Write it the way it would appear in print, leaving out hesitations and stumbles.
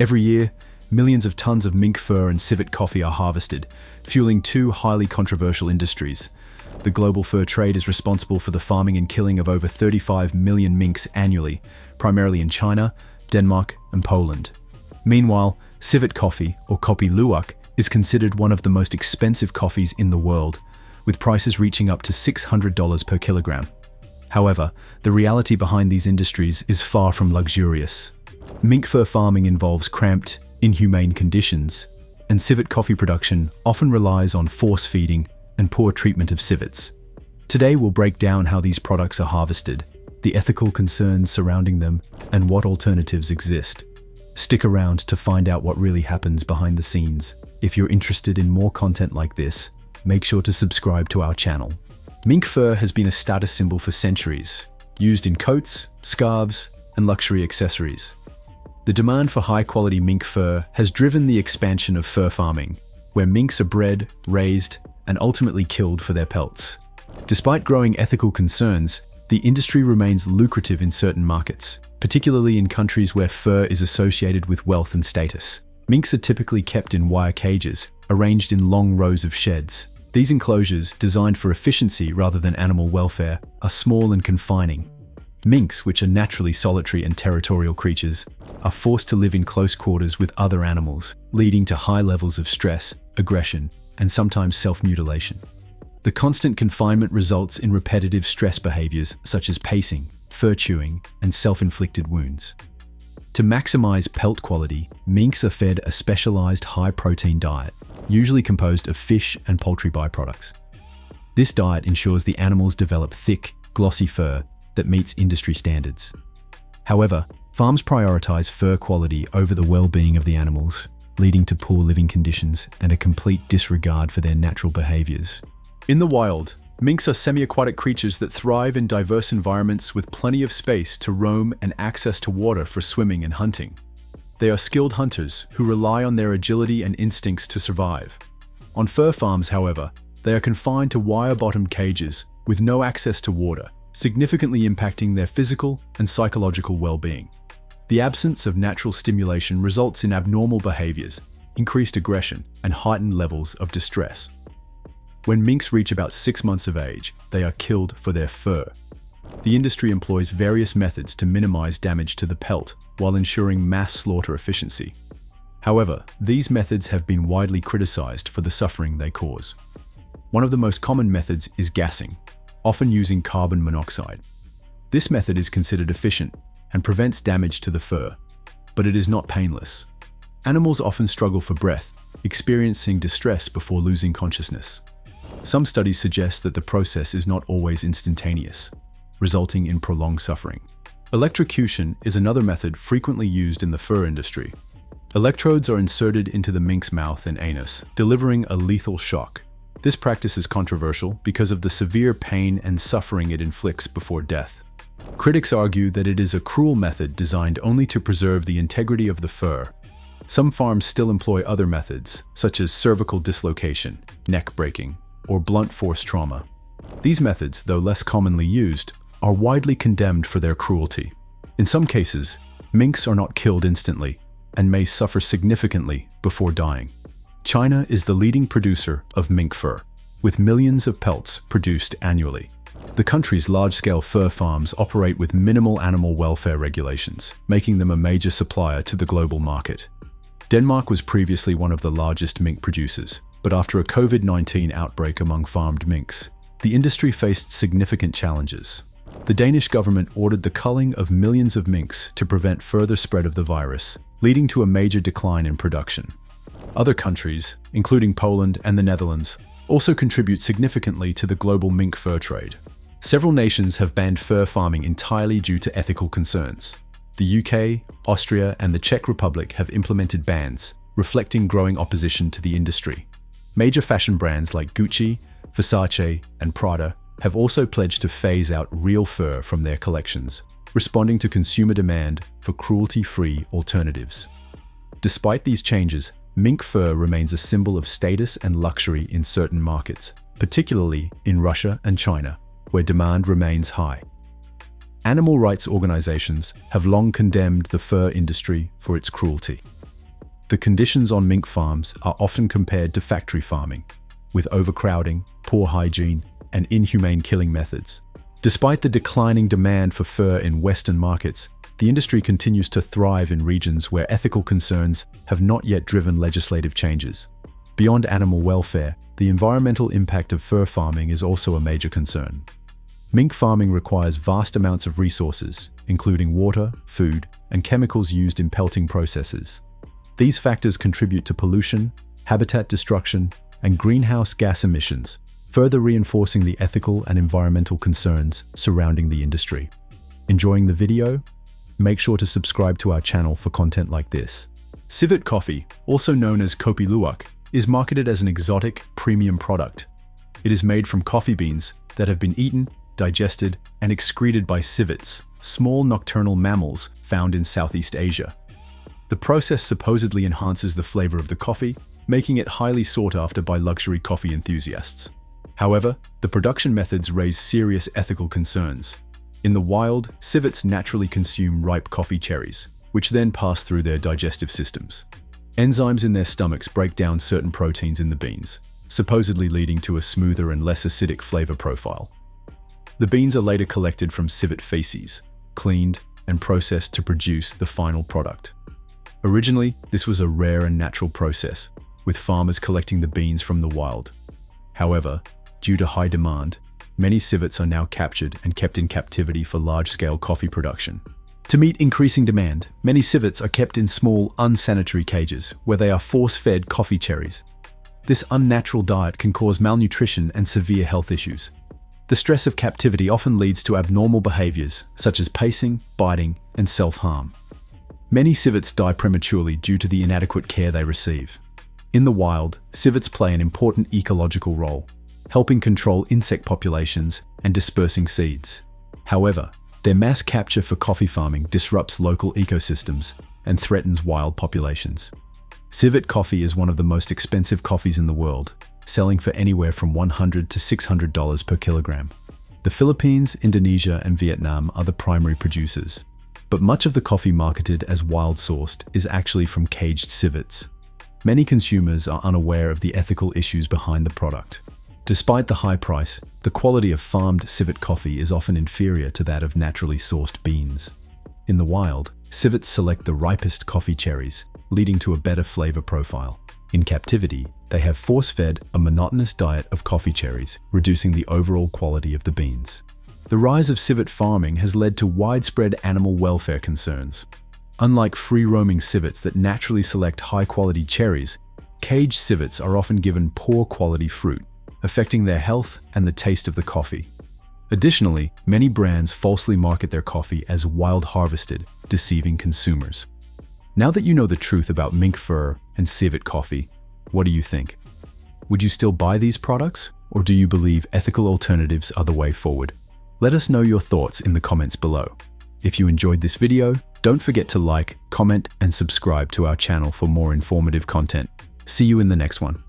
Every year, millions of tons of mink fur and civet coffee are harvested, fueling two highly controversial industries. The global fur trade is responsible for the farming and killing of over 35 million minks annually, primarily in China, Denmark, and Poland. Meanwhile, civet coffee, or kopi luwak, is considered one of the most expensive coffees in the world, with prices reaching up to $600 per kilogram. However, the reality behind these industries is far from luxurious. Mink fur farming involves cramped, inhumane conditions, and civet coffee production often relies on force feeding and poor treatment of civets. Today we'll break down how these products are harvested, the ethical concerns surrounding them, and what alternatives exist. Stick around to find out what really happens behind the scenes. If you're interested in more content like this, make sure to subscribe to our channel. Mink fur has been a status symbol for centuries, used in coats, scarves, and luxury accessories. The demand for high-quality mink fur has driven the expansion of fur farming, where minks are bred, raised, and ultimately killed for their pelts. Despite growing ethical concerns, the industry remains lucrative in certain markets, particularly in countries where fur is associated with wealth and status. Minks are typically kept in wire cages, arranged in long rows of sheds. These enclosures, designed for efficiency rather than animal welfare, are small and confining. Minks, which are naturally solitary and territorial creatures, are forced to live in close quarters with other animals, leading to high levels of stress, aggression, and sometimes self-mutilation. The constant confinement results in repetitive stress behaviors such as pacing, fur chewing, and self-inflicted wounds. To maximize pelt quality, minks are fed a specialized high-protein diet, usually composed of fish and poultry byproducts. This diet ensures the animals develop thick, glossy fur that meets industry standards. However, farms prioritize fur quality over the well-being of the animals, leading to poor living conditions and a complete disregard for their natural behaviors. In the wild, minks are semi-aquatic creatures that thrive in diverse environments with plenty of space to roam and access to water for swimming and hunting. They are skilled hunters who rely on their agility and instincts to survive. On fur farms, however, they are confined to wire-bottomed cages with no access to water, significantly impacting their physical and psychological well-being. The absence of natural stimulation results in abnormal behaviors, increased aggression, and heightened levels of distress. When minks reach about 6 months of age, they are killed for their fur. The industry employs various methods to minimize damage to the pelt while ensuring mass slaughter efficiency. However, these methods have been widely criticized for the suffering they cause. One of the most common methods is gassing, often using carbon monoxide. This method is considered efficient and prevents damage to the fur, but it is not painless. Animals often struggle for breath, experiencing distress before losing consciousness. Some studies suggest that the process is not always instantaneous, resulting in prolonged suffering. Electrocution is another method frequently used in the fur industry. Electrodes are inserted into the mink's mouth and anus, delivering a lethal shock. This practice is controversial because of the severe pain and suffering it inflicts before death. Critics argue that it is a cruel method designed only to preserve the integrity of the fur. Some farms still employ other methods, such as cervical dislocation, neck breaking, or blunt force trauma. These methods, though less commonly used, are widely condemned for their cruelty. In some cases, minks are not killed instantly and may suffer significantly before dying. China is the leading producer of mink fur, with millions of pelts produced annually. The country's large-scale fur farms operate with minimal animal welfare regulations, making them a major supplier to the global market. Denmark was previously one of the largest mink producers, but after a COVID-19 outbreak among farmed minks, the industry faced significant challenges. The Danish government ordered the culling of millions of minks to prevent further spread of the virus, leading to a major decline in production. Other countries, including Poland and the Netherlands, also contribute significantly to the global mink fur trade. Several nations have banned fur farming entirely due to ethical concerns. The UK, Austria, and the Czech Republic have implemented bans, reflecting growing opposition to the industry. Major fashion brands like Gucci, Versace, and Prada have also pledged to phase out real fur from their collections, responding to consumer demand for cruelty-free alternatives. Despite these changes, mink fur remains a symbol of status and luxury in certain markets, particularly in Russia and China, where demand remains high. Animal rights organizations have long condemned the fur industry for its cruelty. The conditions on mink farms are often compared to factory farming, with overcrowding, poor hygiene, and inhumane killing methods. Despite the declining demand for fur in Western markets, the industry continues to thrive in regions where ethical concerns have not yet driven legislative changes. Beyond animal welfare, the environmental impact of fur farming is also a major concern. Mink farming requires vast amounts of resources, including water, food, and chemicals used in pelting processes. These factors contribute to pollution, habitat destruction, and greenhouse gas emissions, further reinforcing the ethical and environmental concerns surrounding the industry. Enjoying the video? Make sure to subscribe to our channel for content like this. Civet coffee, also known as kopi luwak, is marketed as an exotic, premium product. It is made from coffee beans that have been eaten, digested, and excreted by civets, small nocturnal mammals found in Southeast Asia. The process supposedly enhances the flavor of the coffee, making it highly sought after by luxury coffee enthusiasts. However, the production methods raise serious ethical concerns. In the wild, civets naturally consume ripe coffee cherries, which then pass through their digestive systems. Enzymes in their stomachs break down certain proteins in the beans, supposedly leading to a smoother and less acidic flavor profile. The beans are later collected from civet feces, cleaned, and processed to produce the final product. Originally, this was a rare and natural process, with farmers collecting the beans from the wild. However, due to high demand, many civets are now captured and kept in captivity for large-scale coffee production. To meet increasing demand, many civets are kept in small, unsanitary cages where they are force-fed coffee cherries. This unnatural diet can cause malnutrition and severe health issues. The stress of captivity often leads to abnormal behaviors such as pacing, biting, and self-harm. Many civets die prematurely due to the inadequate care they receive. In the wild, civets play an important ecological role, helping control insect populations and dispersing seeds. However, their mass capture for coffee farming disrupts local ecosystems and threatens wild populations. Civet coffee is one of the most expensive coffees in the world, selling for anywhere from $100 to $600 per kilogram. The Philippines, Indonesia, and Vietnam are the primary producers, but much of the coffee marketed as wild-sourced is actually from caged civets. Many consumers are unaware of the ethical issues behind the product. Despite the high price, the quality of farmed civet coffee is often inferior to that of naturally sourced beans. In the wild, civets select the ripest coffee cherries, leading to a better flavor profile. In captivity, they have force-fed a monotonous diet of coffee cherries, reducing the overall quality of the beans. The rise of civet farming has led to widespread animal welfare concerns. Unlike free-roaming civets that naturally select high-quality cherries, caged civets are often given poor-quality fruit, affecting their health and the taste of the coffee. Additionally, many brands falsely market their coffee as wild harvested, deceiving consumers. Now that you know the truth about mink fur and civet coffee, what do you think? Would you still buy these products, or do you believe ethical alternatives are the way forward? Let us know your thoughts in the comments below. If you enjoyed this video, don't forget to like, comment, and subscribe to our channel for more informative content. See you in the next one.